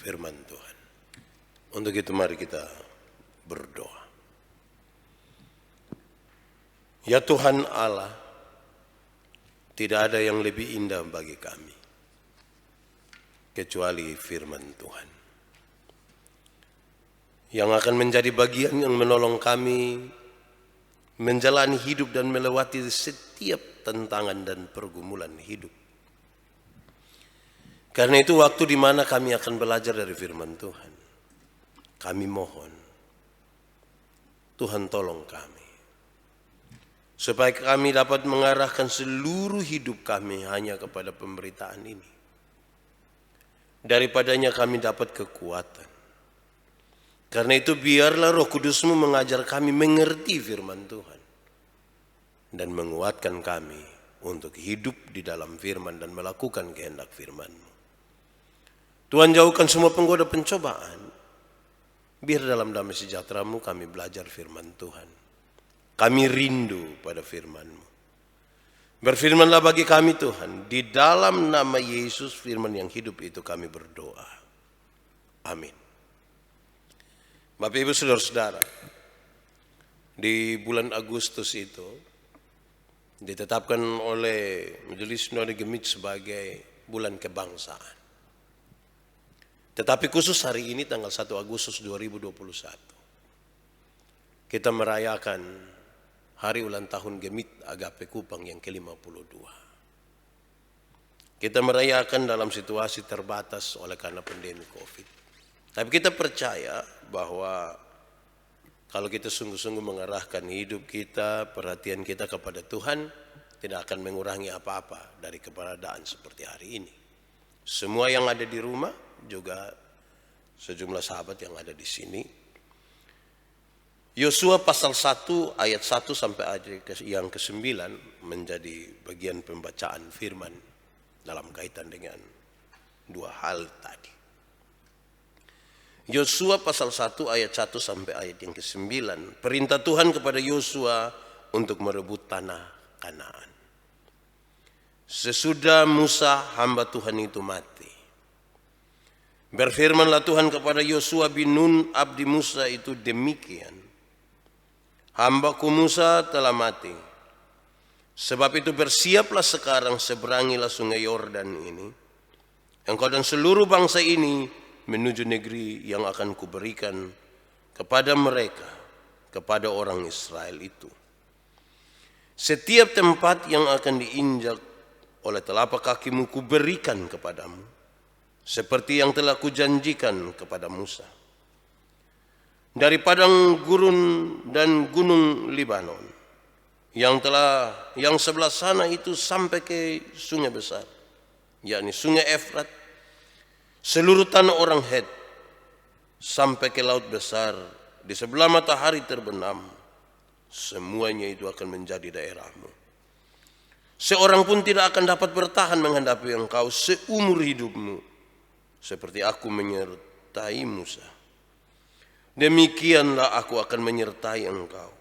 firman Tuhan. Untuk itu mari kita berdoa. Ya Tuhan Allah, tidak ada yang lebih indah bagi kami kecuali firman Tuhan, yang akan menjadi bagian yang menolong kami menjalani hidup dan melewati setiap tantangan dan pergumulan hidup. Karena itu waktu di mana kami akan belajar dari firman Tuhan, kami mohon Tuhan tolong kami, supaya kami dapat mengarahkan seluruh hidup kami hanya kepada pemberitaan ini. Daripadanya kami dapat kekuatan. Karena itu biarlah Roh Kudus-Mu mengajar kami mengerti firman Tuhan dan menguatkan kami untuk hidup di dalam firman dan melakukan kehendak firman-Mu. Tuhan, jauhkan semua penggoda pencobaan. Biar dalam damai sejahtera-Mu kami belajar firman Tuhan. Kami rindu pada firman-Mu. Berfirmanlah bagi kami Tuhan, di dalam nama Yesus firman yang hidup itu kami berdoa. Amin. Bapak Ibu Saudara-saudara, di bulan Agustus itu ditetapkan oleh Majelis Sinode Gemit sebagai bulan kebangsaan. Tetapi khusus hari ini tanggal 1 Agustus 2021 kita merayakan hari ulang tahun Gemit Agape Kupang yang ke-52. Kita merayakan dalam situasi terbatas oleh karena pandemi Covid. Tapi kita percaya bahwa kalau kita sungguh-sungguh mengarahkan hidup kita, perhatian kita kepada Tuhan, tidak akan mengurangi apa-apa dari keberadaan seperti hari ini. Semua yang ada di rumah, juga sejumlah sahabat yang ada di sini. Yosua pasal 1 ayat 1 sampai ayat yang ke-9 menjadi bagian pembacaan firman dalam kaitan dengan dua hal tadi. Yosua pasal 1 ayat 1 sampai ayat yang ke-9, perintah Tuhan kepada Yosua untuk merebut tanah Kanaan. Sesudah Musa hamba Tuhan itu mati, berfirmanlah Tuhan kepada Yosua bin Nun abdi Musa itu demikian. Hambaku Musa telah mati. Sebab itu bersiaplah sekarang, seberangilah sungai Yordan ini, engkau dan seluruh bangsa ini menuju negeri yang akan kuberikan kepada mereka, kepada orang Israel itu. Setiap tempat yang akan diinjak oleh telapak kakimu kuberikan kepadamu, seperti yang telah kujanjikan kepada Musa. Dari padang gurun dan gunung Libanon yang sebelah sana itu sampai ke sungai besar, yakni sungai Efrat, seluruh tanah orang Het, sampai ke laut besar di sebelah matahari terbenam, semuanya itu akan menjadi daerahmu. Seorang pun tidak akan dapat bertahan menghadapi engkau seumur hidupmu, seperti aku menyertai Musa. Demikianlah aku akan menyertai engkau.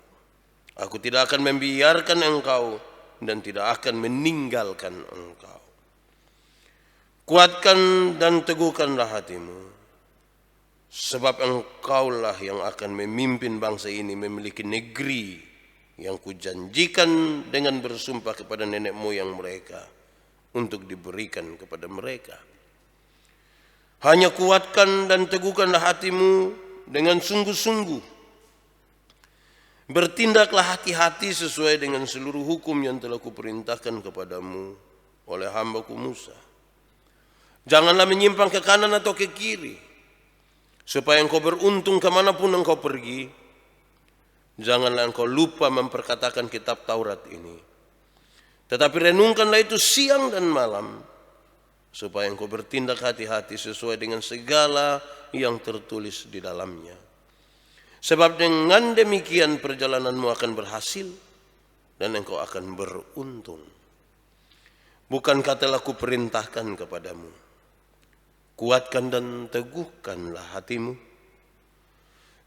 Aku tidak akan membiarkan engkau dan tidak akan meninggalkan engkau. Kuatkan dan teguhkanlah hatimu, sebab engkaulah yang akan memimpin bangsa ini memiliki negeri yang kujanjikan dengan bersumpah kepada nenek moyang mereka untuk diberikan kepada mereka. Hanya kuatkan dan teguhkanlah hatimu dengan sungguh-sungguh. Bertindaklah hati-hati sesuai dengan seluruh hukum yang telah kuperintahkan kepadamu oleh hambaku Musa. Janganlah menyimpang ke kanan atau ke kiri, supaya engkau beruntung kemanapun engkau pergi. Janganlah engkau lupa memperkatakan kitab Taurat ini, tetapi renungkanlah itu siang dan malam, supaya engkau bertindak hati-hati sesuai dengan segala yang tertulis di dalamnya. Sebab dengan demikian perjalananmu akan berhasil dan engkau akan beruntung. Bukankah telah kuperintahkan kepadamu, kuatkan dan teguhkanlah hatimu.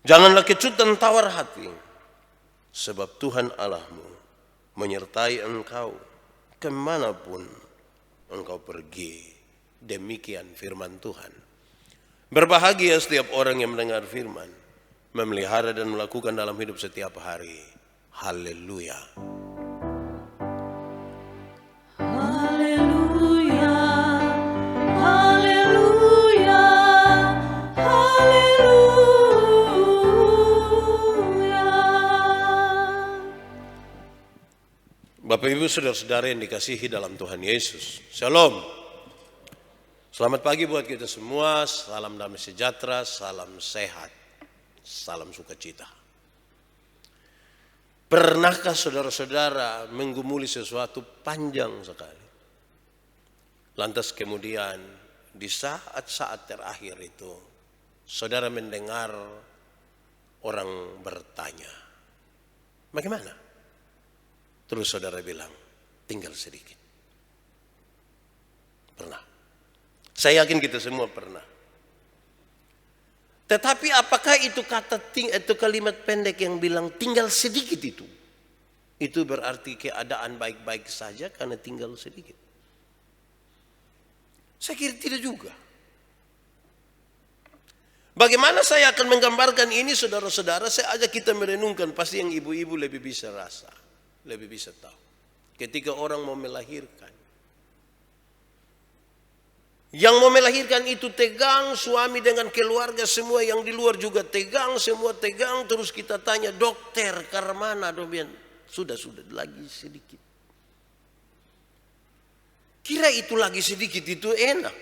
Janganlah kecut dan tawar hati, sebab Tuhan Allahmu menyertai engkau kemanapun engkau pergi. Demikian firman Tuhan. Berbahagia setiap orang yang mendengar firman, memelihara dan melakukan dalam hidup setiap hari. Haleluya. Haleluya, haleluya, haleluya. Bapak Ibu saudara-saudara yang dikasihi dalam Tuhan Yesus, Shalom. Selamat pagi buat kita semua, salam damai sejahtera, salam sehat, salam sukacita. Pernahkah saudara-saudara menggumuli sesuatu panjang sekali? Lantas kemudian di saat-saat terakhir itu, saudara mendengar orang bertanya, bagaimana? Terus saudara bilang, tinggal sedikit. Pernah. Saya yakin kita semua pernah. Tetapi apakah itu kalimat pendek yang bilang tinggal sedikit itu? Itu berarti keadaan baik-baik saja karena tinggal sedikit. Saya kira tidak juga. Bagaimana saya akan menggambarkan ini saudara-saudara? Saya ajak kita merenungkan, pasti yang ibu-ibu lebih bisa rasa, lebih bisa tahu. Ketika orang mau melahirkan. Yang mau melahirkan itu tegang, suami dengan keluarga semua yang di luar juga tegang, semua tegang. Terus kita tanya, dokter karena mana? Sudah lagi sedikit. Kira itu lagi sedikit itu enak.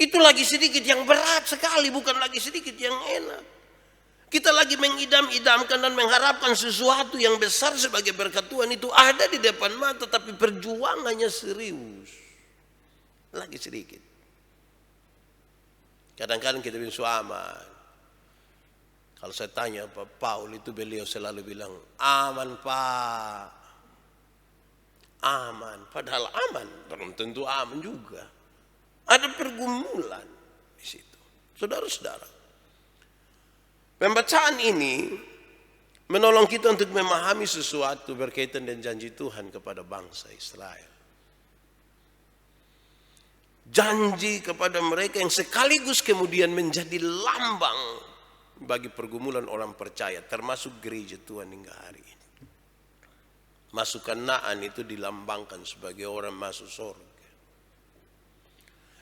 Itu lagi sedikit yang berat sekali, bukan lagi sedikit yang enak. Kita lagi mengidam-idamkan dan mengharapkan sesuatu yang besar sebagai berkat Tuhan itu ada di depan mata, tapi perjuangannya serius. Lagi sedikit. Kadang-kadang kita bilang suaman. Kalau saya tanya Pak Paul itu beliau selalu bilang aman Pak, aman. Padahal aman belum tentu aman juga. Ada pergumulan di situ. Saudara-saudara, pembacaan ini menolong kita untuk memahami sesuatu berkaitan dengan janji Tuhan kepada bangsa Israel. Janji kepada mereka yang sekaligus kemudian menjadi lambang bagi pergumulan orang percaya, termasuk gereja Tuhan hingga hari ini. Masuk Kanaan itu dilambangkan sebagai orang masuk surga.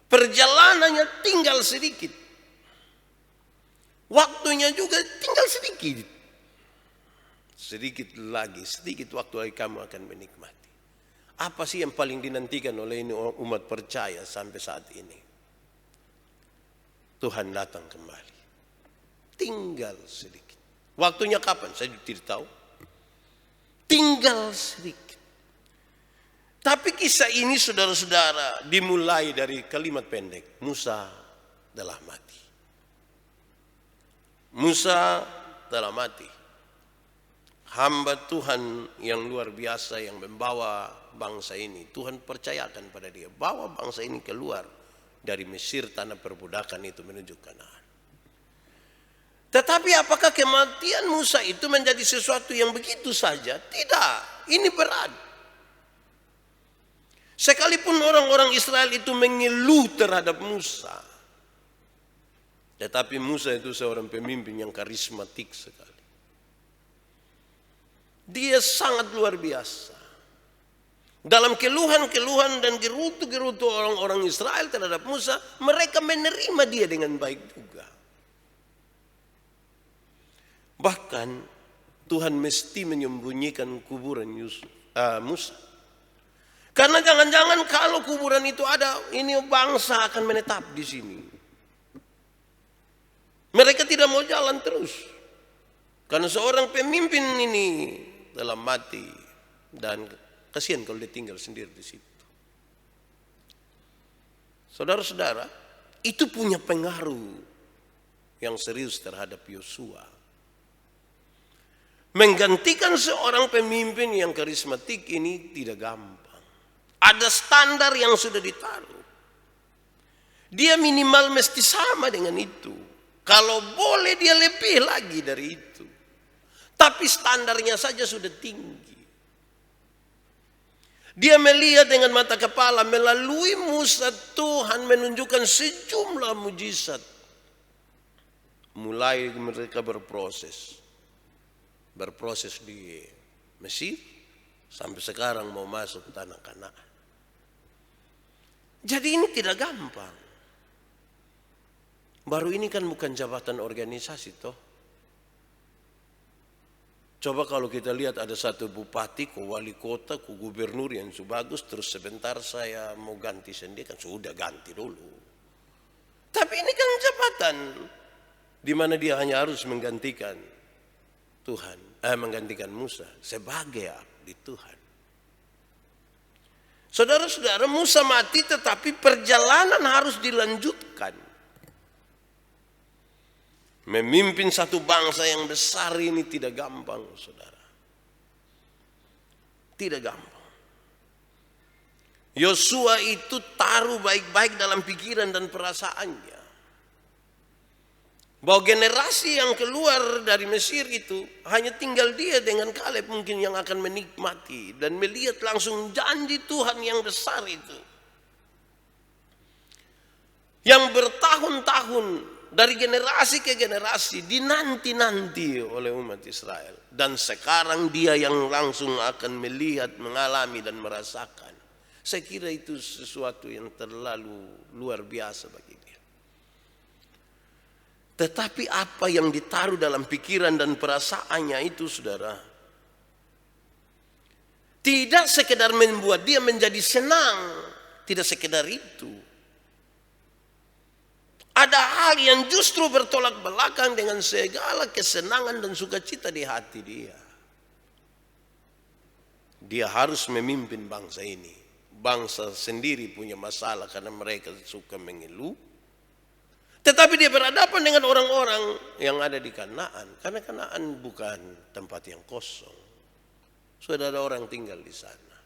Perjalanannya tinggal sedikit. Waktunya juga tinggal sedikit. Sedikit lagi, sedikit waktu lagi kamu akan menikmati. Apa sih yang paling dinantikan oleh ini umat percaya sampai saat ini? Tuhan datang kembali. Tinggal sedikit. Waktunya kapan? Saya tidak tahu. Tinggal sedikit. Tapi kisah ini saudara-saudara dimulai dari kalimat pendek. Musa telah mati. Musa telah mati. Hamba Tuhan yang luar biasa yang membawa bangsa ini. Tuhan percayakan pada dia. Bawa bangsa ini keluar dari Mesir, tanah perbudakan itu menuju Kanaan. Tetapi apakah kematian Musa itu menjadi sesuatu yang begitu saja? Tidak. Ini berat. Sekalipun orang-orang Israel itu mengeluh terhadap Musa. Tetapi Musa itu seorang pemimpin yang karismatik sekali. Dia sangat luar biasa. Dalam keluhan-keluhan dan gerutu-gerutu orang-orang Israel terhadap Musa, mereka menerima dia dengan baik juga. Bahkan Tuhan mesti menyembunyikan kuburan Musa. Karena jangan-jangan kalau kuburan itu ada, ini bangsa akan menetap di sini. Mereka tidak mau jalan terus. Karena seorang pemimpin ini telah mati dan kasihan kalau dia tinggal sendiri di situ. Saudara-saudara, itu punya pengaruh yang serius terhadap Yosua. Menggantikan seorang pemimpin yang karismatik ini tidak gampang. Ada standar yang sudah ditaruh. Dia minimal mesti sama dengan itu. Kalau boleh dia lebih lagi dari itu. Tapi standarnya saja sudah tinggi. Dia melihat dengan mata kepala, melalui Musa Tuhan menunjukkan sejumlah mujizat. Mulai mereka berproses di Mesir, sampai sekarang mau masuk tanah Kanaan. Jadi ini tidak gampang. Baru ini kan bukan jabatan organisasi toh. Coba kalau kita lihat ada satu bupati, wali kota, gubernur yang bagus, terus sebentar saya mau ganti sendiri, kan sudah ganti dulu. Tapi ini kan jabatan di mana dia hanya harus menggantikan Tuhan, menggantikan Musa sebagai abdi Tuhan. Saudara-saudara, Musa mati tetapi perjalanan harus dilanjutkan. Memimpin satu bangsa yang besar ini tidak gampang, saudara. Tidak gampang. Yosua itu taruh baik-baik dalam pikiran dan perasaannya, bahwa generasi yang keluar dari Mesir itu hanya tinggal dia dengan Kaleb mungkin yang akan menikmati dan melihat langsung janji Tuhan yang besar itu, yang bertahun-tahun dari generasi ke generasi dinanti-nanti oleh umat Israel. Dan sekarang dia yang langsung akan melihat, mengalami dan merasakan. Saya kira itu sesuatu yang terlalu luar biasa bagi dia. Tetapi apa yang ditaruh dalam pikiran dan perasaannya itu, saudara, tidak sekedar membuat dia menjadi senang. Tidak sekedar itu. Ada hal yang justru bertolak belakang dengan segala kesenangan dan sukacita di hati dia. Dia harus memimpin bangsa ini. Bangsa sendiri punya masalah karena mereka suka mengeluh. Tetapi dia berhadapan dengan orang-orang yang ada di Kanaan. Karena Kanaan bukan tempat yang kosong. Sudah ada orang tinggal di sana.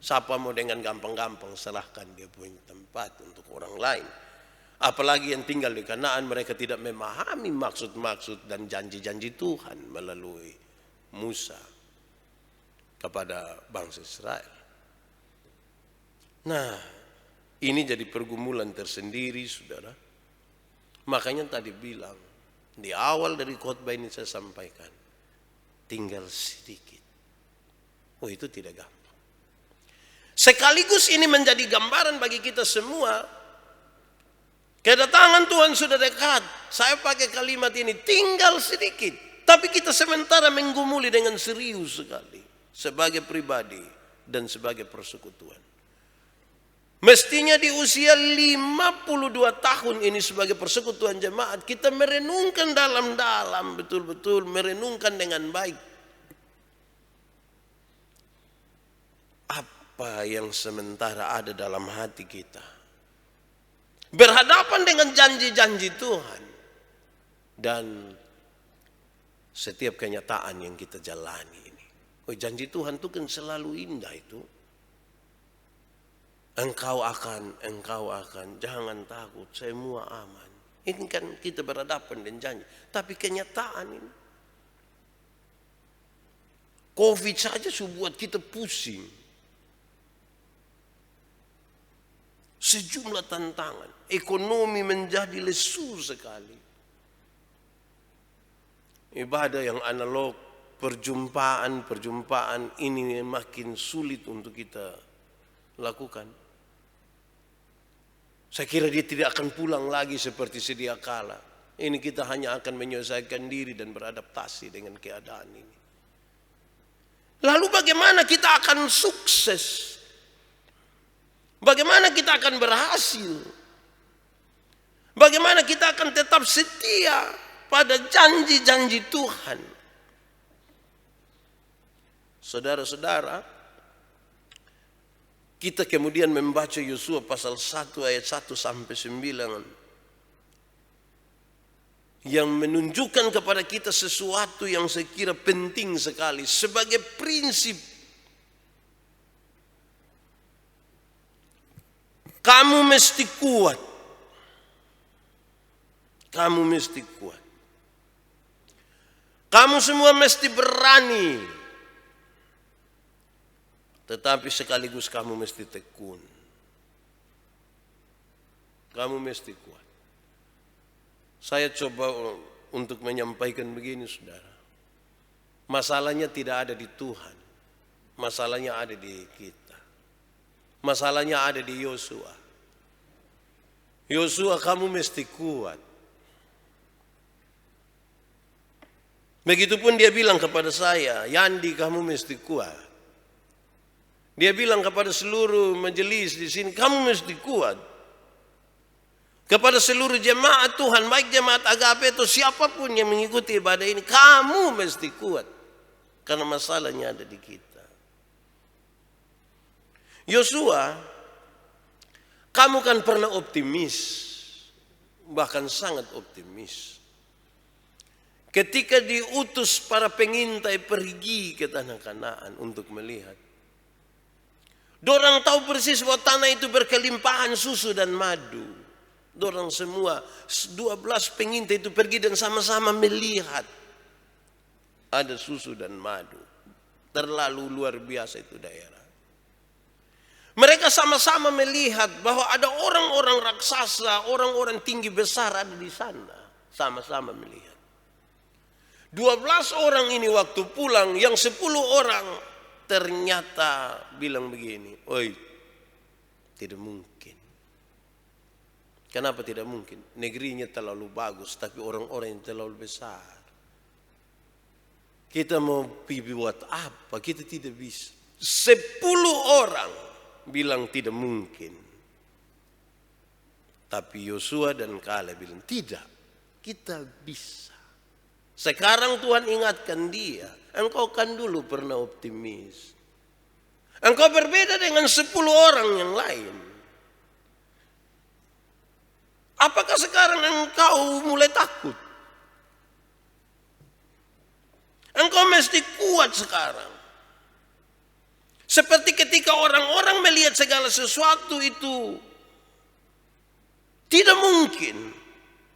Siapa mau dengan gampang-gampang serahkan dia punya tempat untuk orang lain. Apalagi yang tinggal di Kanaan, mereka tidak memahami maksud-maksud dan janji-janji Tuhan melalui Musa kepada bangsa Israel. Nah, ini jadi pergumulan tersendiri, saudara. Makanya tadi bilang, di awal dari khotbah ini saya sampaikan, tinggal sedikit. Oh, itu tidak gampang. Sekaligus ini menjadi gambaran bagi kita semua. Kedatangan Tuhan sudah dekat. Saya pakai kalimat ini, tinggal sedikit. Tapi kita sementara menggumuli dengan serius sekali. Sebagai pribadi dan sebagai persekutuan. Mestinya di usia 52 tahun ini sebagai persekutuan jemaat, kita merenungkan dalam-dalam, betul-betul merenungkan dengan baik. Apa yang sementara ada dalam hati kita. Berhadapan dengan janji-janji Tuhan. Dan setiap kenyataan yang kita jalani ini. Oh, janji Tuhan itu kan selalu indah itu. Engkau akan, jangan takut, semua aman. Ini kan kita berhadapan dengan janji. Tapi kenyataan ini. Covid saja buat kita pusing. Sejumlah tantangan. Ekonomi menjadi lesu sekali. Ibadah yang analog, perjumpaan ini makin sulit untuk kita lakukan. Saya kira dia tidak akan pulang lagi seperti sedia kala. Ini kita hanya akan menyelesaikan diri dan beradaptasi dengan keadaan ini. Lalu bagaimana kita akan sukses? Bagaimana kita akan berhasil? Bagaimana kita akan tetap setia pada janji-janji Tuhan? Saudara-saudara, kita kemudian membaca Yosua pasal 1 ayat 1 sampai 9 yang menunjukkan kepada kita sesuatu yang saya kira penting sekali sebagai prinsip. Kamu mesti kuat. Kamu mesti kuat. Kamu semua mesti berani. Tetapi sekaligus kamu mesti tekun. Kamu mesti kuat. Saya coba untuk menyampaikan begini, saudara. Masalahnya tidak ada di Tuhan. Masalahnya ada di kita. Masalahnya ada di Yosua. Yosua, kamu mesti kuat. Begitupun dia bilang kepada saya, Yandi, kamu mesti kuat. Dia bilang kepada seluruh majelis di sini, kamu mesti kuat. Kepada seluruh jemaat Tuhan, baik jemaat agape atau siapapun yang mengikuti ibadah ini, kamu mesti kuat. Karena masalahnya ada di kita. Yosua, kamu kan pernah optimis, bahkan sangat optimis. Ketika diutus para pengintai pergi ke tanah Kanaan untuk melihat. Dorang tahu persis bahwa tanah itu berkelimpahan susu dan madu. Dorang semua 12 pengintai itu pergi dan sama-sama melihat ada susu dan madu. Terlalu luar biasa itu daerah. Mereka sama-sama melihat bahwa ada orang-orang raksasa, orang-orang tinggi besar ada di sana. Sama-sama melihat. 12 orang ini waktu pulang, yang 10 orang ternyata bilang begini, oi, tidak mungkin. Kenapa tidak mungkin? Negerinya terlalu bagus, tapi orang-orang yang terlalu besar. Kita mau buat apa? Kita tidak bisa. 10 orang bilang tidak mungkin. Tapi Yosua dan Kaleb bilang, tidak, kita bisa. Sekarang Tuhan ingatkan dia, engkau kan dulu pernah optimis. Engkau berbeda dengan 10 orang yang lain. Apakah sekarang engkau mulai takut? Engkau mesti kuat sekarang. Seperti ketika orang-orang melihat segala sesuatu itu tidak mungkin.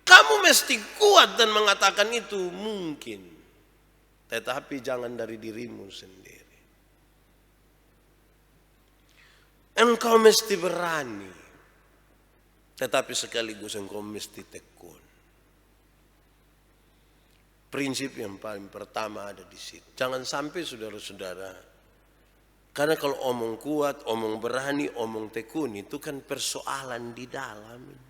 Kamu mesti kuat dan mengatakan itu mungkin. Tetapi jangan dari dirimu sendiri. Engkau mesti berani. Tetapi sekaligus engkau mesti tekun. Prinsip yang paling pertama ada di situ. Jangan sampai saudara-saudara, karena kalau omong kuat, omong berani, omong tekun itu kan persoalan di dalam.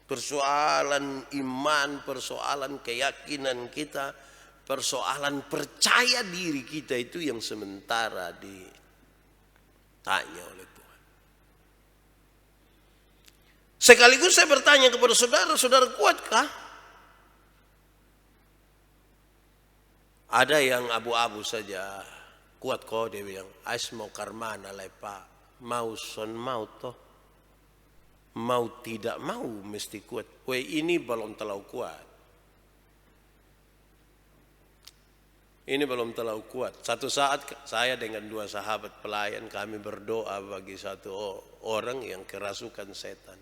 Persoalan iman, persoalan keyakinan kita, persoalan percaya diri kita itu yang sementara ditanya oleh Tuhan. Sekaligus saya bertanya kepada saudara, saudara kuatkah? Ada yang abu-abu saja. Kuat kok, dia bilang. Ais mau karmana lepa. Mau son mau toh. Mau tidak mau mesti kuat. Weh, ini belum terlalu kuat. Ini belum terlalu kuat. Satu saat saya dengan 2 sahabat pelayan, kami berdoa bagi satu orang yang kerasukan setan.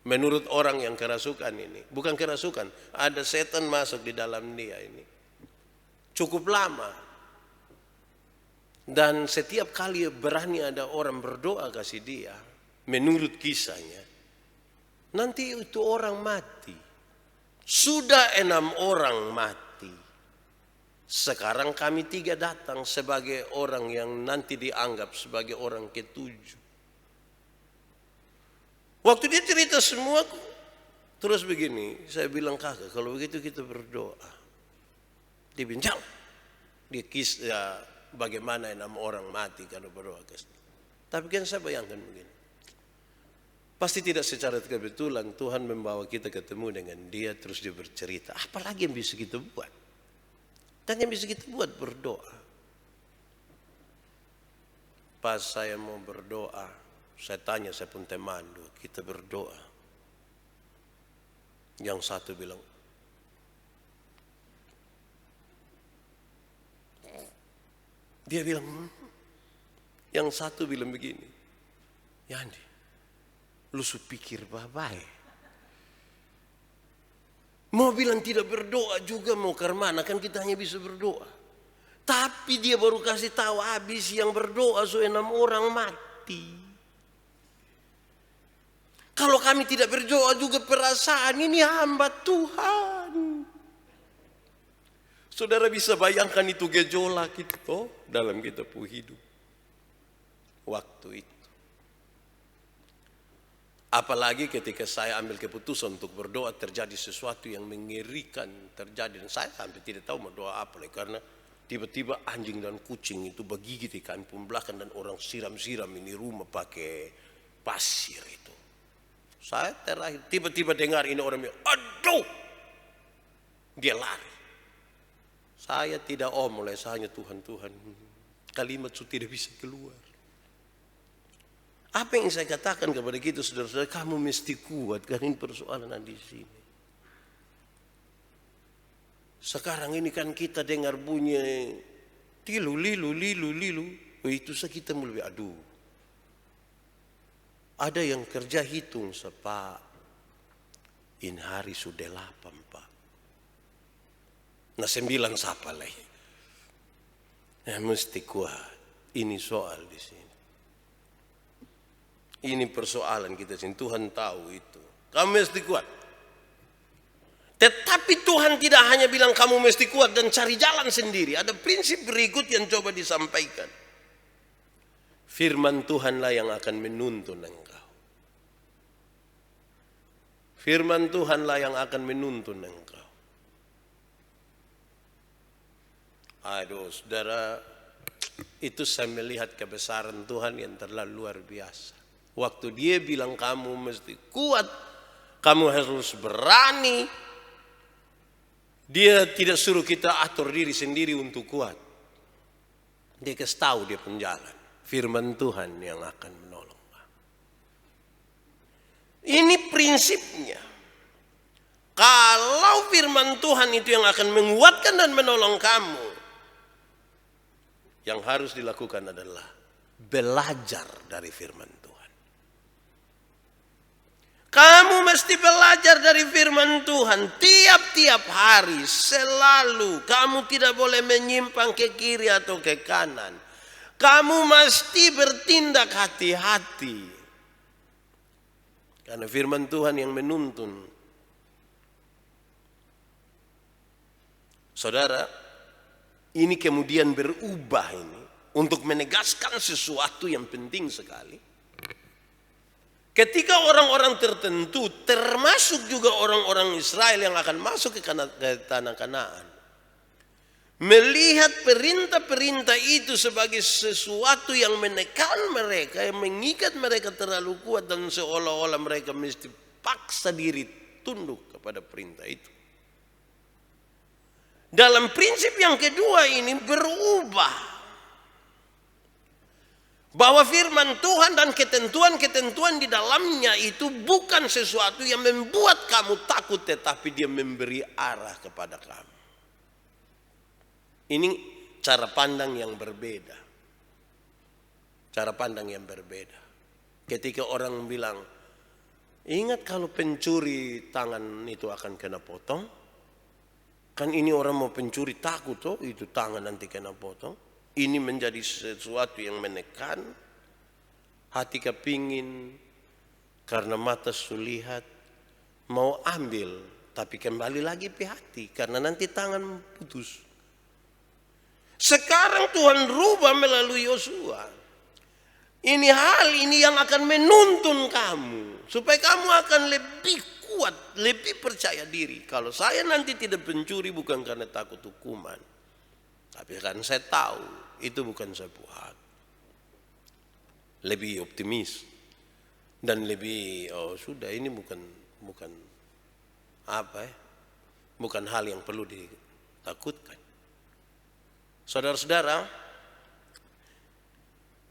Menurut orang yang kerasukan ini, bukan kerasukan, ada setan masuk di dalam dia ini. Cukup lama. Dan setiap kali berani ada orang berdoa kasih dia, menurut kisahnya, nanti itu orang mati. Sudah 6 orang mati. Sekarang kami 3 datang sebagai orang yang nanti dianggap sebagai orang ke-7. Waktu dia cerita semua, terus begini, saya bilang kakak, kalau begitu kita berdoa. Dia bincang, dia kisah bagaimana 6 orang mati kalau berdoa. Tapi kan saya bayangkan begini, pasti tidak secara kebetulan Tuhan membawa kita ketemu dengan dia, terus dia bercerita. Apalagi yang bisa kita buat? Dan yang bisa kita buat berdoa. Pas saya mau berdoa, saya tanya saya pun teman, kita berdoa. Yang satu bilang, dia bilang, yang satu bilang begini, Yandi, lu supikir babai. Mau bilang tidak berdoa juga mau karmana, kan kita hanya bisa berdoa. Tapi dia baru kasih tahu habis yang berdoa 6 orang mati. Kalau kami tidak berdoa juga perasaan ini hamba Tuhan. Saudara bisa bayangkan itu gejolak itu dalam kita hidup. Waktu itu. Apalagi ketika saya ambil keputusan untuk berdoa terjadi sesuatu yang mengerikan terjadi. Dan saya sampai tidak tahu mau doa apa lagi. Karena tiba-tiba anjing dan kucing itu bergigit di kampung belakang. Dan orang siram-siram ini rumah pakai pasir itu. Saya terakhir tiba-tiba dengar ini orang bilang, aduh. Dia lari. Saya tidak mulai hanya Tuhan. Kalimat itu tidak bisa keluar. Apa yang saya katakan kepada kita saudara-saudara, kamu mesti kuat karena ini persoalan di sini. Sekarang ini kan kita dengar bunyi lilu. Itu kita mulai aduh. Ada yang kerja hitung Pak. In hari sudah 8 Pak. Nah 9 siapa lagi? Ya mesti kuat. Ini soal di sini. Ini persoalan kita sini. Tuhan tahu itu. Kamu mesti kuat. Tetapi Tuhan tidak hanya bilang kamu mesti kuat dan cari jalan sendiri. Ada prinsip berikut yang coba disampaikan. Firman Tuhanlah yang akan menuntun engkau. Firman Tuhanlah yang akan menuntun engkau. Aduh saudara, itu saya melihat kebesaran Tuhan yang terlalu luar biasa. Waktu dia bilang kamu mesti kuat, kamu harus berani. Dia tidak suruh kita atur diri sendiri untuk kuat. Dia kasih tahu dia penjalan. Firman Tuhan yang akan menolong. Ini prinsipnya. Kalau firman Tuhan itu yang akan menguatkan dan menolong kamu, yang harus dilakukan adalah belajar dari firman Tuhan. Kamu mesti belajar dari firman Tuhan tiap-tiap hari, selalu. Kamu tidak boleh menyimpang ke kiri atau ke kanan. Kamu mesti bertindak hati-hati. Karena firman Tuhan yang menuntun. Saudara, ini kemudian berubah ini untuk menegaskan sesuatu yang penting sekali. Ketika orang-orang tertentu, termasuk juga orang-orang Israel yang akan masuk ke tanah Kanaan, melihat perintah-perintah itu sebagai sesuatu yang menekan mereka, yang mengikat mereka terlalu kuat dan seolah-olah mereka mesti paksa diri tunduk kepada perintah itu. Dalam prinsip yang kedua ini berubah. Bahwa firman Tuhan dan ketentuan-ketentuan di dalamnya itu bukan sesuatu yang membuat kamu takut, tetapi dia memberi arah kepada kamu. Ini cara pandang yang berbeda. Cara pandang yang berbeda. Ketika orang bilang, ingat kalau pencuri tangan itu akan kena potong. Kan ini orang mau pencuri takut toh, itu tangan nanti kena potong. Ini menjadi sesuatu yang menekan. Hati kepingin karena mata sulihat mau ambil, tapi kembali lagi ke hati karena nanti tangan putus. Sekarang Tuhan rubah melalui Yosua. Ini hal ini yang akan menuntun kamu supaya kamu akan lebih kuat, lebih percaya diri. Kalau saya nanti tidak pencuri bukan karena takut hukuman, tapi kan saya tahu itu bukan saya buat. Lebih optimis dan lebih sudah ini bukan bukan hal yang perlu ditakutkan. Saudara-saudara,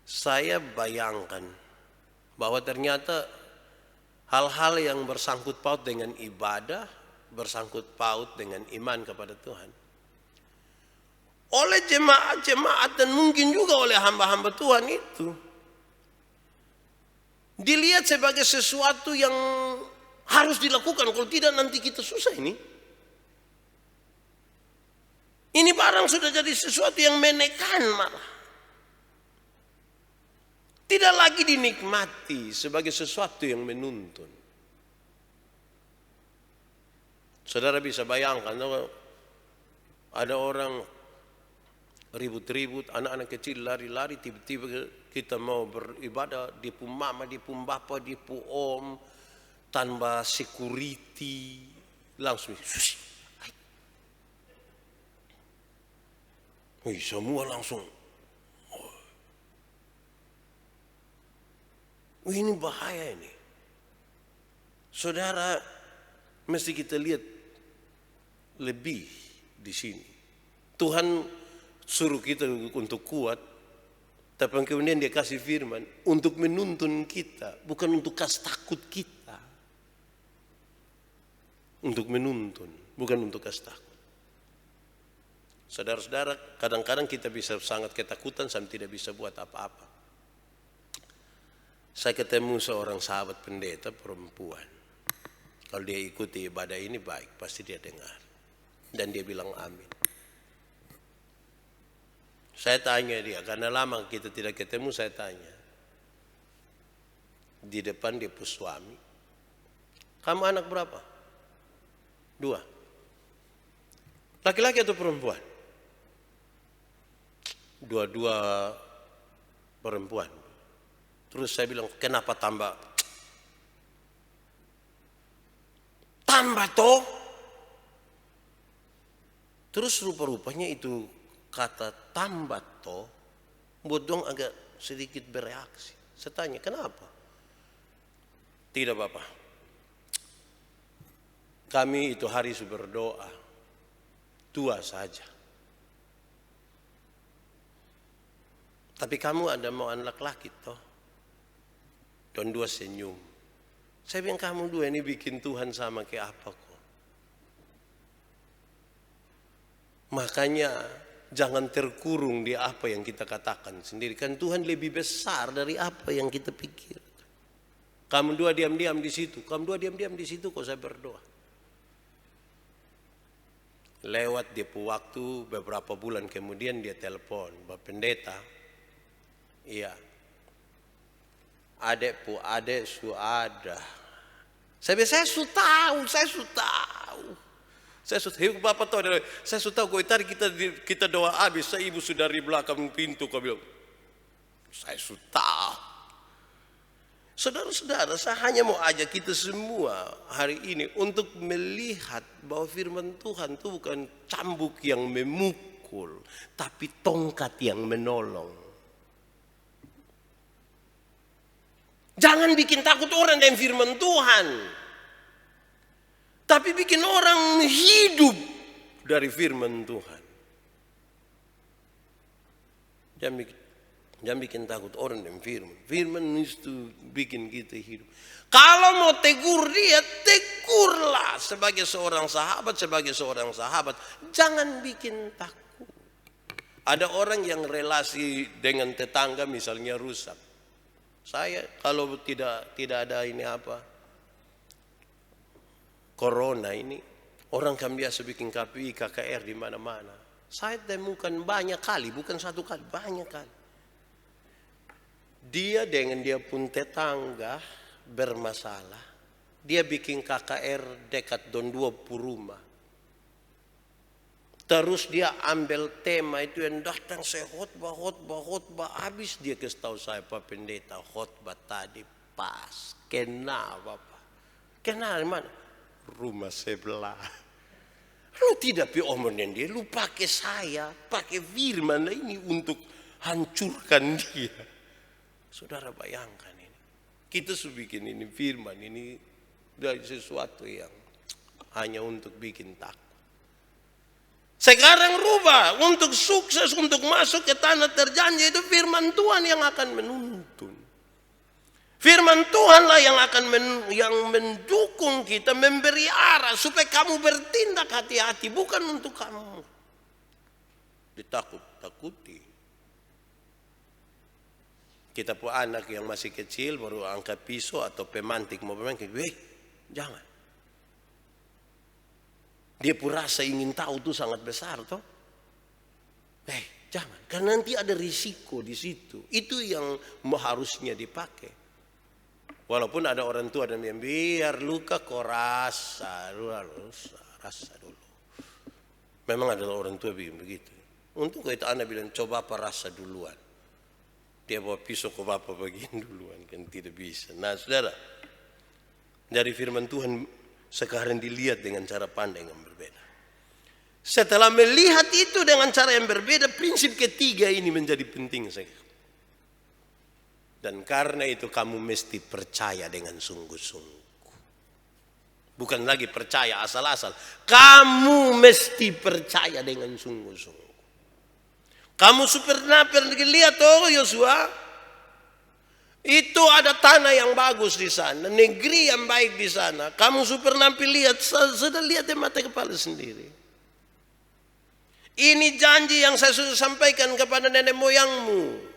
saya bayangkan bahwa ternyata hal-hal yang bersangkut paut dengan ibadah, bersangkut paut dengan iman kepada Tuhan, oleh jemaat-jemaat dan mungkin juga oleh hamba-hamba Tuhan itu dilihat sebagai sesuatu yang harus dilakukan. Kalau tidak nanti kita susah ini. Ini barang sudah jadi sesuatu yang menekan malah. Tidak lagi dinikmati sebagai sesuatu yang menuntun. Saudara bisa bayangkan, ada orang ribut-ribut, anak-anak kecil lari-lari, tiba-tiba kita mau beribadah, di pu mama, di pu bapa, di pu om, tanpa security, langsung semua langsung. Ini bahaya ini. Saudara, mesti kita lihat lebih di sini. Tuhan suruh kita untuk kuat, tapi kemudian dia kasih firman untuk menuntun kita, bukan untuk kasih takut kita. Untuk menuntun, bukan untuk kasih takut. Saudara-saudara, kadang-kadang kita bisa sangat ketakutan sampai tidak bisa buat apa-apa. Saya ketemu seorang sahabat pendeta perempuan. Kalau dia ikuti ibadah ini baik, pasti dia dengar. Dan dia bilang amin. Saya tanya dia, karena lama kita tidak ketemu, saya tanya. Di depan dia pun suami. Kamu anak berapa? 2. Laki-laki atau perempuan? Dua-dua perempuan. Terus saya bilang, kenapa tambah? Tambah toh? Terus rupa-rupanya itu kata tambah toh, buat dong agak sedikit bereaksi. Saya tanya, kenapa? Tidak Bapak. Kami itu hari berdoa. 2 saja. Tapi kamu ada mau anak laki toh? Dan 2 senyum. Saya bilang kamu 2 ini bikin Tuhan sama kayak apa kok? Makanya jangan terkurung di apa yang kita katakan sendiri. Kan Tuhan lebih besar dari apa yang kita pikir. Kamu 2 diam-diam di situ. Kamu 2 diam-diam di situ kok saya berdoa. Lewat dia waktu beberapa bulan kemudian dia telepon, Bapak Pendeta. Iya. Adekku, adek su ada. Saya su tahu. Saya sudah tahu, Bapak tahu. Saya sudah tahu, tadi kita doa habis, saya ibu sudah di belakang pintu, kau bilang, saya sudah tahu. Saudara-saudara, saya hanya mau ajak kita semua hari ini untuk melihat bahwa firman Tuhan itu bukan cambuk yang memukul, tapi tongkat yang menolong. Jangan bikin takut orang dengan firman Tuhan, tapi bikin orang hidup dari firman Tuhan. Jangan bikin takut orang dengan firman. Firman itu bikin kita hidup. Kalau mau tegur dia, tegurlah sebagai seorang sahabat. Jangan bikin takut. Ada orang yang relasi dengan tetangga misalnya rusak. Saya kalau tidak ada ini corona ini, orang kan biasa bikin KPI, KKR di mana-mana. Saya temukan banyak kali, bukan 1 kali, banyak kali. Dia dengan dia pun tetangga bermasalah. Dia bikin KKR dekat Don 20 rumah. Terus dia ambil tema itu yang datang saya khotbah. Habis dia kasih tahu saya, Pak Pendeta, khotbah tadi pas. Kenapa Pak? Kenapa mana? Rumah sebelah. Lu tidak omongin dia, lu pakai saya, pakai firman ini untuk hancurkan dia. Saudara bayangkan ini. Kita sudah bikin ini firman, ini dari sesuatu yang hanya untuk bikin takut. Sekarang rubah, untuk sukses, untuk masuk ke tanah terjanji itu firman Tuhan yang akan menuntun. Firman Tuhanlah yang akan yang mendukung kita, memberi arah supaya kamu bertindak hati-hati, bukan untuk kamu ditakut-takuti. Kita pun anak yang masih kecil baru angkat pisau atau pemantik mau pemantik, jangan. Dia pun rasa ingin tahu itu sangat besar toh. Jangan, karena nanti ada risiko di situ. Itu yang harusnya dipakai. Walaupun ada orang tua dan yang biar luka kau rasa dulu. Memang ada orang tua begitu. Untuk itu anak bilang coba apa rasa duluan. Dia bawa pisau ke bapak bagian duluan, kan tidak bisa. Nah saudara, dari firman Tuhan sekarang dilihat dengan cara pandang yang berbeda. Setelah melihat itu dengan cara yang berbeda, prinsip ketiga ini menjadi penting sekali. Dan karena itu kamu mesti percaya dengan sungguh-sungguh. Bukan lagi percaya asal-asal. Kamu mesti percaya dengan sungguh-sungguh. Kamu pernah lihat Yosua? Itu ada tanah yang bagus di sana, negeri yang baik di sana. Kamu pernah lihat, sudah lihat di mata kepala sendiri. Ini janji yang saya sudah sampaikan kepada nenek moyangmu.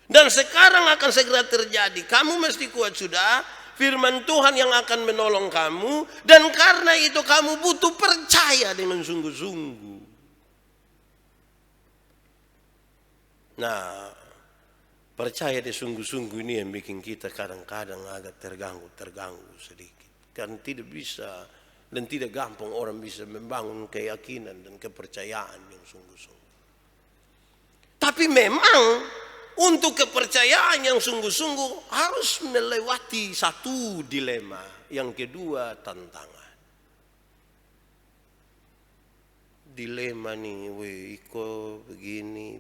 Dan sekarang akan segera terjadi. Kamu mesti kuat sudah. Firman Tuhan yang akan menolong kamu. Dan karena itu kamu butuh percaya dengan sungguh-sungguh. Nah, percaya di sungguh-sungguh ini yang bikin kita kadang-kadang agak terganggu sedikit. Karena tidak bisa dan tidak gampang orang bisa membangun keyakinan dan kepercayaan yang sungguh-sungguh. Tapi memang untuk kepercayaan yang sungguh-sungguh harus melewati satu dilema. Yang kedua tantangan. Dilema nih, Iko begini.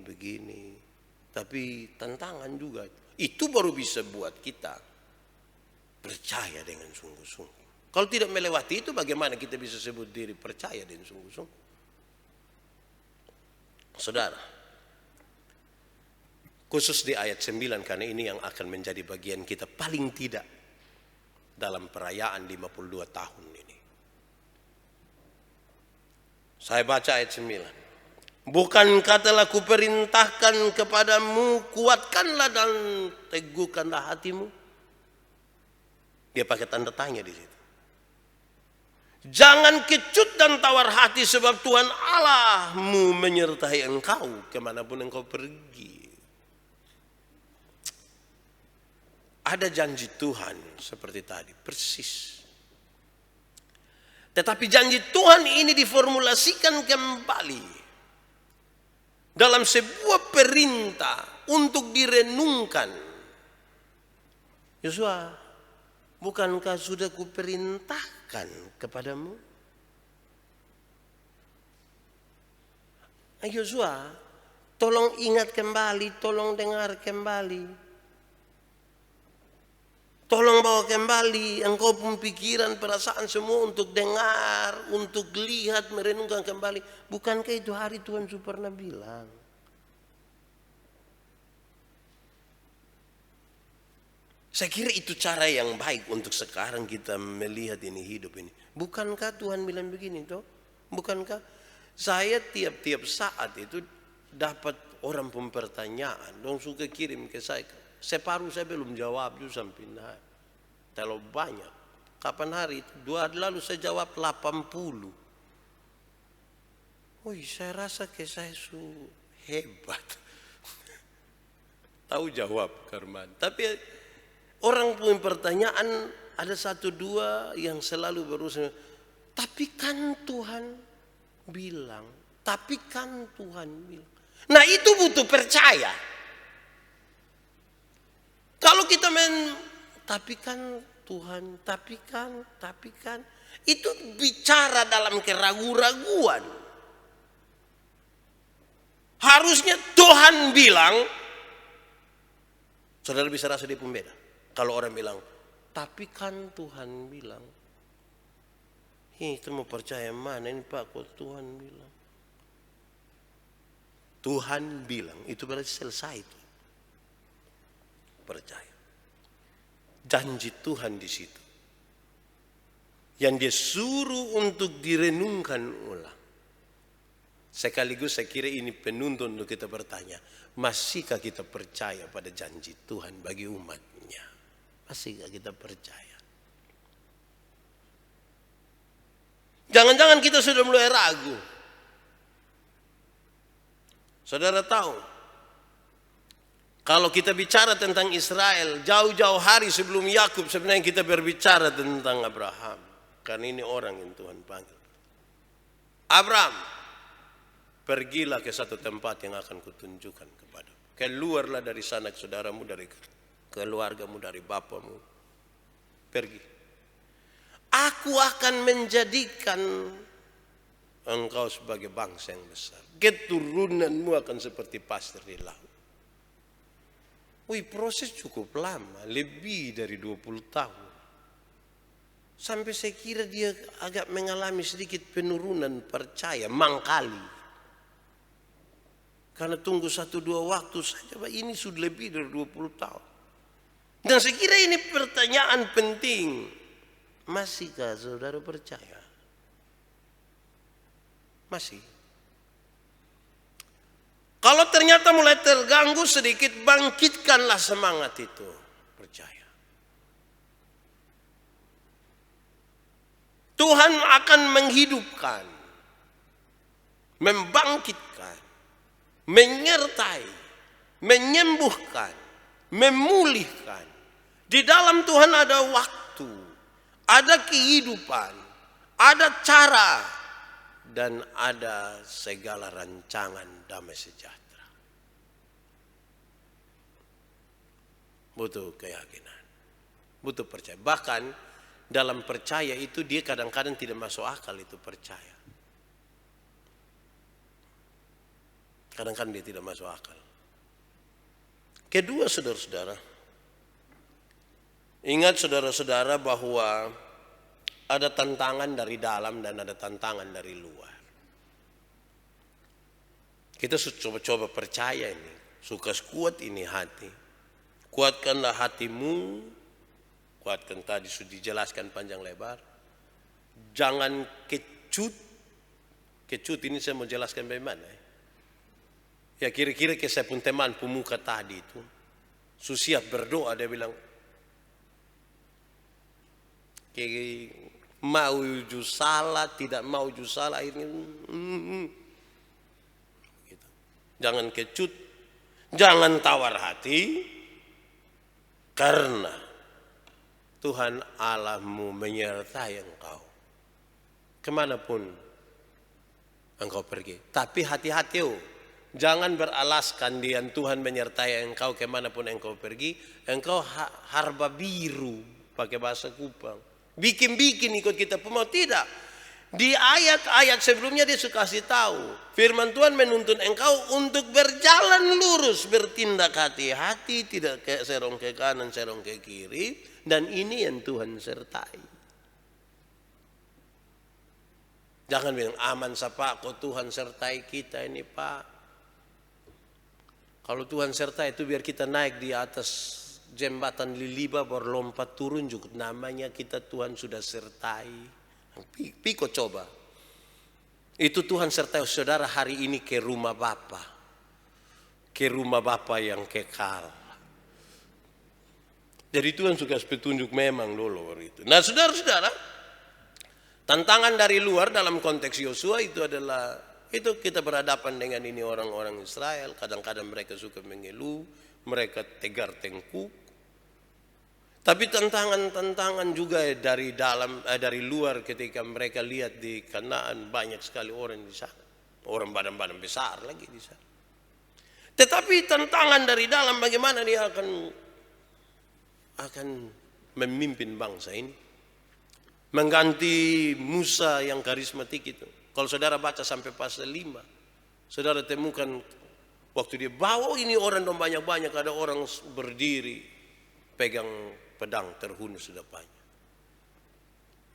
Tapi tantangan juga. Itu baru bisa buat kita percaya dengan sungguh-sungguh. Kalau tidak melewati itu bagaimana kita bisa sebut diri percaya dengan sungguh-sungguh? Saudara, khusus di ayat 9 karena ini yang akan menjadi bagian kita paling tidak dalam perayaan 52 tahun ini. Saya baca ayat 9. Bukankah telah kuperintahkan kepadamu, kuatkanlah dan teguhkanlah hatimu? Dia pakai tanda tanya di situ. Jangan kecut dan tawar hati sebab Tuhan Allahmu menyertai engkau kemanapun engkau pergi. Ada janji Tuhan seperti tadi, persis. Tetapi janji Tuhan ini diformulasikan kembali dalam sebuah perintah untuk direnungkan. Yosua, bukankah sudah kuperintahkan kepadamu? Yosua, tolong ingat kembali, tolong dengar kembali. Tolong bawa kembali engkau pun pikiran, perasaan semua untuk dengar, untuk lihat, merenungkan kembali. Bukankah itu hari Tuhan sudah pernah bilang? Saya kira itu cara yang baik untuk sekarang kita melihat ini hidup ini. Bukankah Tuhan bilang begini toh? Bukankah saya tiap-tiap saat itu dapat orang pun pertanyaan, dong suka kirim ke saya. Separuh saya belum jawab juga sampai nah. Terlalu banyak. Kapan hari itu? 2 hari lalu saya jawab 80. Saya rasa ke saya hebat. Tahu jawab Karman. Tapi orang punya pertanyaan ada 1-2 yang selalu berusaha. Tapi kan Tuhan bilang. Tapi kan Tuhan bilang. Nah itu butuh percaya. Kalau kita tapi kan Tuhan, tapi kan, itu bicara dalam keraguan-raguan. Harusnya Tuhan bilang, saudara bisa rasa dia pembeda. Kalau orang bilang, tapi kan Tuhan bilang, itu mau percaya mana ini Pak, kok Tuhan bilang. Tuhan bilang, itu berarti selesai itu. Percaya. Janji Tuhan di situ. Yang dia suruh untuk direnungkan ulang. Sekaligus saya kira ini penuntun untuk kita bertanya. Masihkah kita percaya pada janji Tuhan bagi umatnya? Masihkah kita percaya? Jangan-jangan kita sudah mulai ragu. Saudara tahu, kalau kita bicara tentang Israel, jauh-jauh hari sebelum Yakub sebenarnya kita berbicara tentang Abraham. Karena ini orang yang Tuhan panggil. Abraham, pergilah ke satu tempat yang akan kutunjukkan kepadamu. Keluarlah dari sanak saudaramu, dari keluargamu, dari bapamu. Pergi. Aku akan menjadikan engkau sebagai bangsa yang besar. Keturunanmu akan seperti pasir di laut. Wih, proses cukup lama, lebih dari 20 tahun. Sampai saya kira dia agak mengalami sedikit penurunan percaya, mangkali. Karena tunggu 1-2 waktu saja, ini sudah lebih dari 20 tahun. Dan saya kira ini pertanyaan penting. Masihkah saudara percaya? Masih. Kalau ternyata mulai terganggu sedikit, bangkitkanlah semangat itu. Percaya. Tuhan akan menghidupkan, membangkitkan, menyertai, menyembuhkan, memulihkan. Di dalam Tuhan ada waktu, ada kehidupan, ada cara, dan ada segala rancangan damai sejahtera. Butuh keyakinan, butuh percaya. Bahkan dalam percaya itu dia kadang-kadang tidak masuk akal itu percaya. Kadang-kadang dia tidak masuk akal. Kedua, saudara-saudara, ingat saudara-saudara bahwa ada tantangan dari dalam dan ada tantangan dari luar. Kita coba-coba percaya ini. Suka kuat ini hati. Kuatkanlah hatimu. Kuatkan, tadi sudah dijelaskan panjang lebar. Jangan kecut. Kecut ini saya mau jelaskan bagaimana. Ya kira-kira ke saya pun teman pemuka tadi itu. Susiap berdoa, dia bilang, mau jujur salah, tidak mau jujur salah, akhirnya gitu. Jangan kecut, jangan tawar hati, karena Tuhan Allahmu menyertai engkau kemanapun engkau pergi. Tapi hati-hati, jangan beralaskan dengan Tuhan menyertai engkau kemanapun engkau pergi, engkau harba biru, pakai bahasa Kupang. Bikin-bikin ikut kita pemau, tidak. Di ayat-ayat sebelumnya dia suka kasih tahu. Firman Tuhan menuntun engkau untuk berjalan lurus, bertindak hati-hati, tidak serong ke kanan, serong ke kiri. Dan ini yang Tuhan sertai. Jangan bilang aman Pak, kok Tuhan sertai kita ini Pak. Kalau Tuhan sertai itu biar kita naik di atas jembatan Liliba baru lompat turun juga namanya kita Tuhan sudah sertai. Piko coba. Itu Tuhan sertai saudara hari ini ke rumah Bapa. Ke rumah Bapa yang kekal. Jadi Tuhan suka petunjuk memang dulu itu. Nah saudara-saudara, tantangan dari luar dalam konteks Yosua itu adalah, itu kita berhadapan dengan ini orang-orang Israel. Kadang-kadang mereka suka mengeluh, mereka tegar tengkuk. Tapi tantangan-tantangan juga dari dalam, dari luar ketika mereka lihat di Kanaan banyak sekali orang di sana. Orang badan-badan besar lagi di sana. Tetapi tantangan dari dalam bagaimana dia akan memimpin bangsa ini. Mengganti Musa yang karismatik itu. Kalau saudara baca sampai pasal 5, saudara temukan waktu dia bawa ini orang dan banyak-banyak ada orang berdiri pegang pedang terhunus di depannya.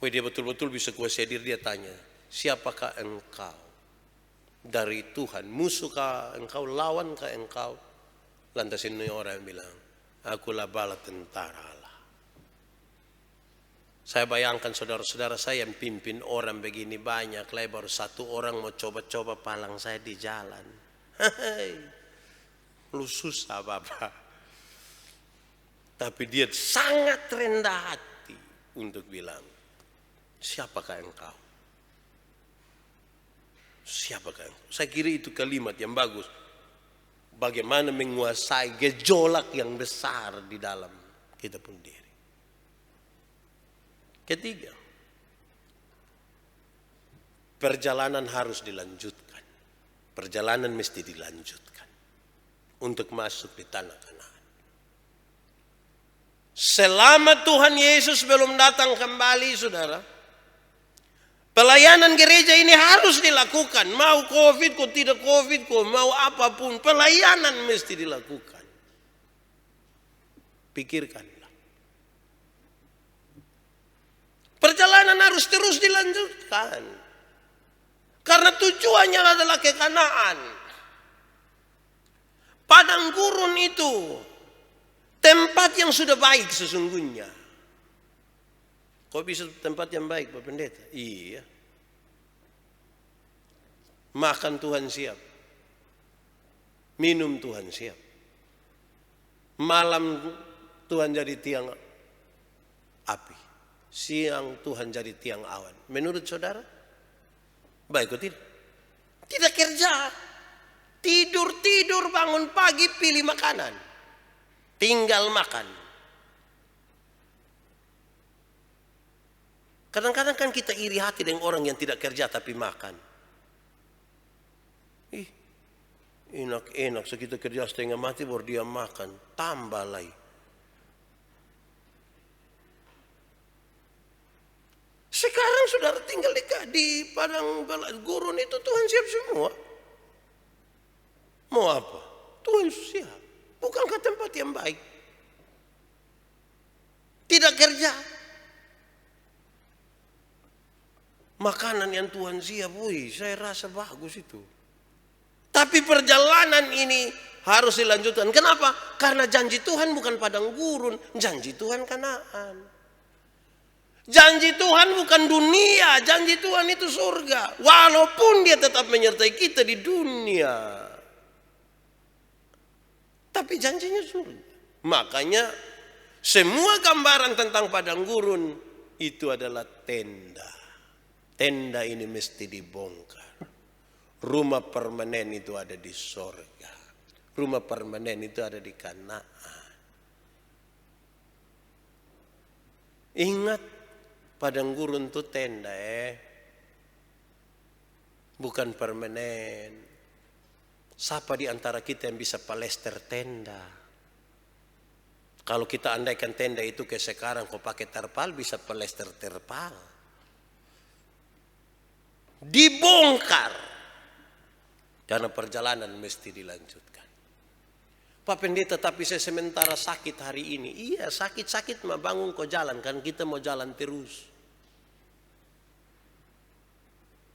Wih, dia betul-betul bisa kuasai diri, dia tanya, siapakah engkau? Dari Tuhan, musuhkah engkau, lawankah engkau? Lantas ini orang bilang, akulah bala tentara Allah. Saya bayangkan saudara-saudara saya yang pimpin orang begini banyak, lebar satu orang mau coba-coba palang saya di jalan. Hei, lu susah Bapak. Tapi dia sangat rendah hati untuk bilang, siapakah engkau? Siapakah engkau? Saya kira itu kalimat yang bagus. bagaimana menguasai gejolak yang besar di dalam kita pun diri. Ketiga, perjalanan harus dilanjutkan. Perjalanan mesti dilanjutkan untuk masuk di tanah Kanaan. Selama Tuhan Yesus belum datang kembali, saudara, pelayanan gereja ini harus dilakukan. Mau COVID kok tidak COVID kok, mau apapun, pelayanan mesti dilakukan. Pikirkanlah. Perjalanan harus terus dilanjutkan. Karena tujuannya adalah ke Kanaan. Padang gurun itu tempat yang sudah baik sesungguhnya. Kok bisa tempat yang baik, Pak Pendeta? Iya. Makan Tuhan siap. Minum Tuhan siap. Malam Tuhan jadi tiang api. Siang Tuhan jadi tiang awan. Menurut saudara? Baik atau tidak? Tidak kerja. Tidur, bangun pagi, pilih makanan. Tinggal makan. Kadang-kadang kan kita iri hati dengan orang yang tidak kerja tapi makan. Enak, sekitar kerja setengah mati baru dia makan. Tambah lagi. Sekarang saudara tinggal di padang gurun itu Tuhan siap semua. Mau apa? Tuhan siap. Bukankah tempat yang baik? Tidak kerja. Makanan yang Tuhan siap, saya rasa bagus itu. Tapi perjalanan ini harus dilanjutkan. Kenapa? Karena janji Tuhan bukan padang gurun, janji Tuhan Kanaan. Janji Tuhan bukan dunia, janji Tuhan itu surga. Walaupun dia tetap menyertai kita di dunia. Tapi janjinya surga. Makanya semua gambaran tentang padang gurun itu adalah tenda. Tenda ini mesti dibongkar. Rumah permanen itu ada di sorga. Rumah permanen itu ada di Kanaan. Ingat, padang gurun itu tenda bukan permanen. Siapa di antara kita yang bisa palester tenda? Kalau kita andaikan tenda itu ke sekarang kau pakai terpal, bisa palester terpal. Dibongkar. Karena perjalanan mesti dilanjutkan. Pak Pendeta, tapi saya sementara sakit hari ini. Iya, sakit-sakit mah bangun kau jalan, kan kita mau jalan terus.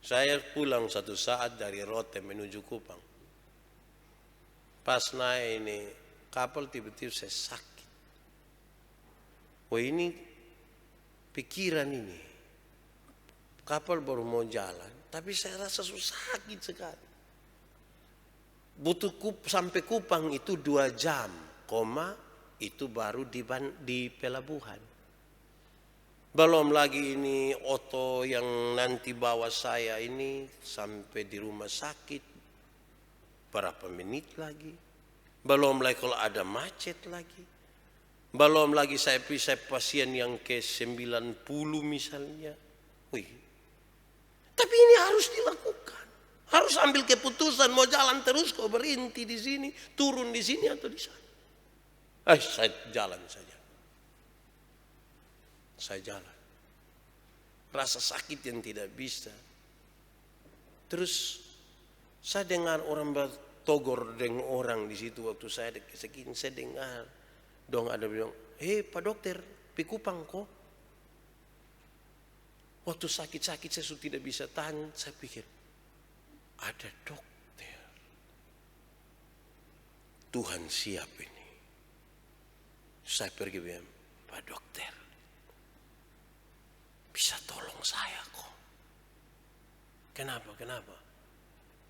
Saya pulang satu saat dari Rote menuju Kupang. Pas naik ini kapal tiba-tiba saya sakit. Oh, ini pikiran ini. Kapal baru mau jalan, tapi saya rasa sakit sekali. Butuh sampai Kupang itu 2 jam, itu baru di pelabuhan. Belum lagi ini oto yang nanti bawa saya ini sampai di rumah sakit. Berapa menit lagi? Belum lagi kalau ada macet lagi. Belum lagi saya pisah pasien yang ke 90 misalnya. Tapi ini harus dilakukan. Harus ambil keputusan mau jalan terus kok berhenti di sini, turun di sini atau di sana. Saya jalan saja. Saya jalan. Rasa sakit yang tidak bisa. Terus saya dengar orang bertogor dengan orang di situ waktu saya segini, saya dengar dong ada bilang, Pak dokter, pi Kupang kok. Waktu sakit-sakit saya sudah tidak bisa tahan, saya pikir ada dokter. Tuhan siap ini. Saya pergi bilang, Pak dokter, bisa tolong saya kok. Kenapa?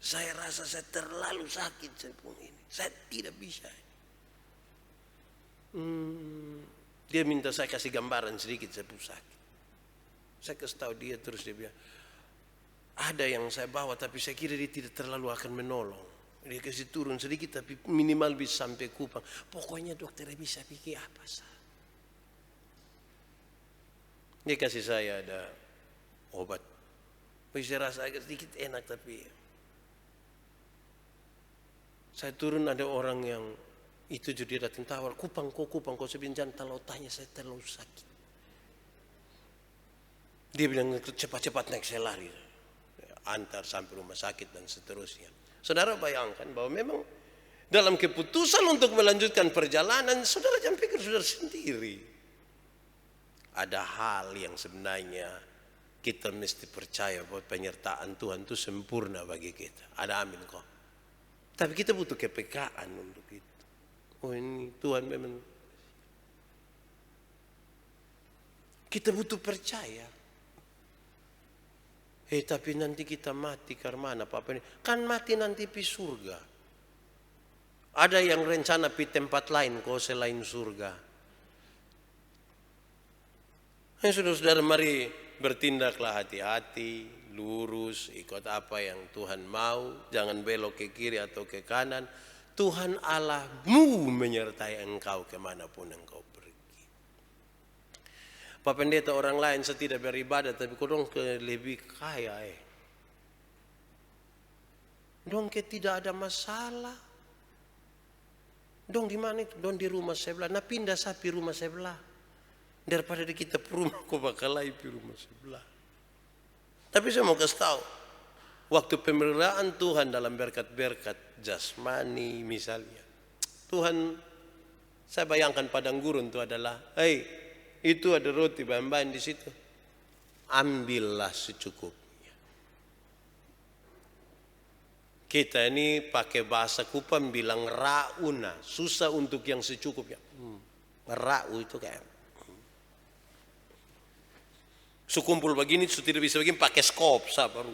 Saya rasa saya terlalu sakit sebelum ini. Saya tidak bisa. Dia minta saya kasih gambaran sedikit saya sakit. Saya kasih tahu dia, terus dia bilang, ada yang saya bawa tapi saya kira dia tidak terlalu akan menolong. Dia kasih turun sedikit tapi minimal bisa sampai Kupang. Pokoknya dokter bisa pikir apa sah. Dia kasih saya ada obat. Saya rasa agak sedikit enak tapi saya turun ada orang yang itu jadi datang tawar. Kupang kok sebinjan kalau tanya saya terlalu sakit. Dia bilang cepat-cepat naik saya lari. Antar sampai rumah sakit dan seterusnya. Saudara bayangkan bahwa memang dalam keputusan untuk melanjutkan perjalanan, saudara jangan pikir saudara sendiri. Ada hal yang sebenarnya kita mesti percaya bahwa penyertaan Tuhan itu sempurna bagi kita. Ada amin kok. Tapi kita butuh kepekaan untuk itu. Oh ini Tuhan memang. Kita butuh percaya. Tapi nanti kita mati karena mana Papa ini? Kan mati nanti pi surga. Ada yang rencana pi tempat lain kok selain surga. Saudara-saudara mari bertindaklah hati-hati, lurus, ikut apa yang Tuhan mau. Jangan belok ke kiri atau ke kanan. Tuhan Allahmu menyertai engkau kemanapun engkau pergi. Pak Pendeta orang lain saya tidak beribadah tapi kodong ke lebih kaya Dong ke tidak ada masalah. Dong di mana itu? Dong di rumah sebelah. Nah pindah sapi rumah sebelah. Daripada di kita rumah kok bakal lagi di rumah sebelah. Tapi saya mau kasih tahu. Waktu pemeliharaan Tuhan dalam berkat-berkat jasmani misalnya. Tuhan saya bayangkan padang gurun itu adalah itu ada roti bahan-bahan di situ. Ambillah secukupnya. Kita ini pakai bahasa Kupang bilang rauna, susah untuk yang secukupnya. Rau itu kayak. Sekumpul begini, tidak bisa begini pakai skop sabar.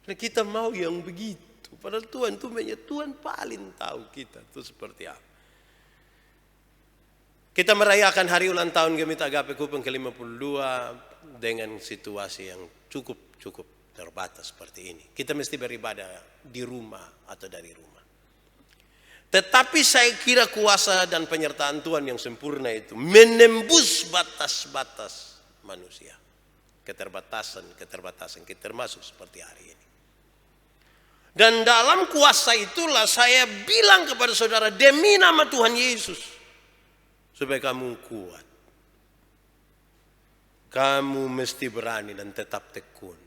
Nah, kita mau yang begitu. Padahal Tuhan paling tahu kita itu seperti apa. Kita merayakan hari ulang tahun Gemita Agape Kupang ke-52 dengan situasi yang cukup terbatas seperti ini. Kita mesti beribadah di rumah atau dari rumah. Tetapi saya kira kuasa dan penyertaan Tuhan yang sempurna itu menembus batas-batas manusia. Keterbatasan kita termasuk seperti hari ini. Dan dalam kuasa itulah saya bilang kepada saudara demi nama Tuhan Yesus. Supaya kamu kuat. Kamu mesti berani dan tetap tekun.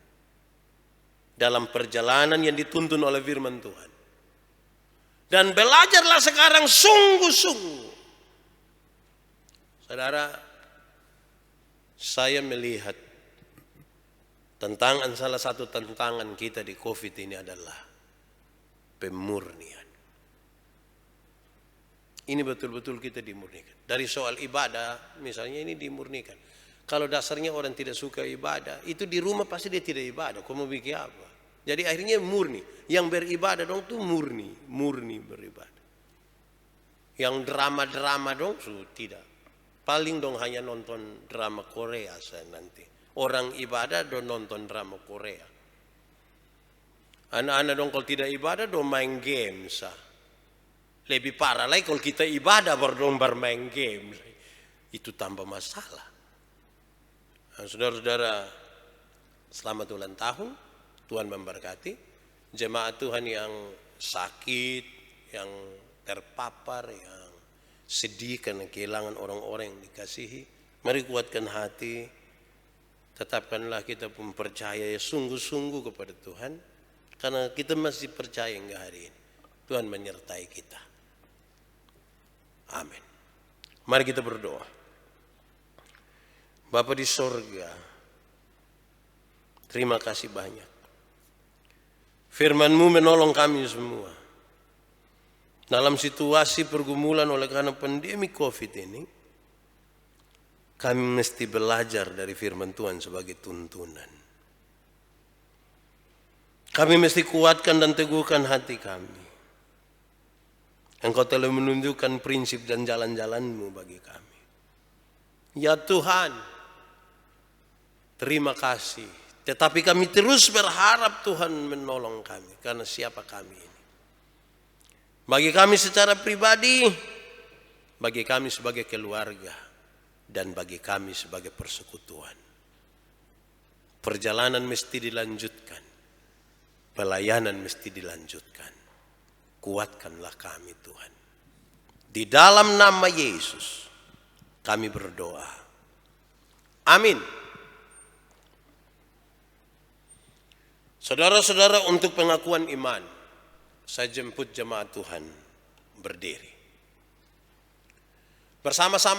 Dalam perjalanan yang dituntun oleh firman Tuhan. Dan belajarlah sekarang sungguh-sungguh. Saudara, saya melihat salah satu tantangan kita di COVID ini adalah pemurnian. Ini betul-betul kita dimurnikan. Dari soal ibadah, misalnya ini dimurnikan. Kalau dasarnya orang tidak suka ibadah, itu di rumah pasti dia tidak ibadah. Kau mau bikin apa? Jadi akhirnya murni. Yang beribadah dong tuh murni beribadah. Yang drama-drama dong tidak. Paling dong hanya nonton drama Korea saya nanti. Orang ibadah dong nonton drama Korea. Anak-anak dong kalau tidak ibadah dong main game sah. Lebih parah lagi kalau kita ibadah baru bermain game. Itu tambah masalah. Nah, saudara-saudara, selamat ulang tahun. Tuhan memberkati. Jemaat Tuhan yang sakit, yang terpapar, yang sedih karena kehilangan orang-orang yang dikasihi. Mari kuatkan hati. Tetapkanlah kita pun percaya sungguh-sungguh kepada Tuhan. Karena kita masih percaya hingga hari ini. Tuhan menyertai kita. Amin. Mari kita berdoa. Bapa di sorga, terima kasih banyak. Firman-Mu menolong kami semua. Dalam situasi pergumulan oleh karena pandemi COVID ini, kami mesti belajar dari firman Tuhan sebagai tuntunan. Kami mesti kuatkan dan teguhkan hati kami. Engkau telah menunjukkan prinsip dan jalan-jalan-Mu bagi kami. Ya Tuhan, terima kasih Tetapi kami terus berharap Tuhan menolong kami, karena siapa kami ini? Bagi kami secara pribadi, bagi kami sebagai keluarga, dan bagi kami sebagai persekutuan. Perjalanan mesti dilanjutkan. Pelayanan mesti dilanjutkan. Kuatkanlah kami Tuhan. Di dalam nama Yesus kami berdoa. Amin. Saudara-saudara, untuk pengakuan iman, saya jemput jemaat Tuhan berdiri. Bersama-sama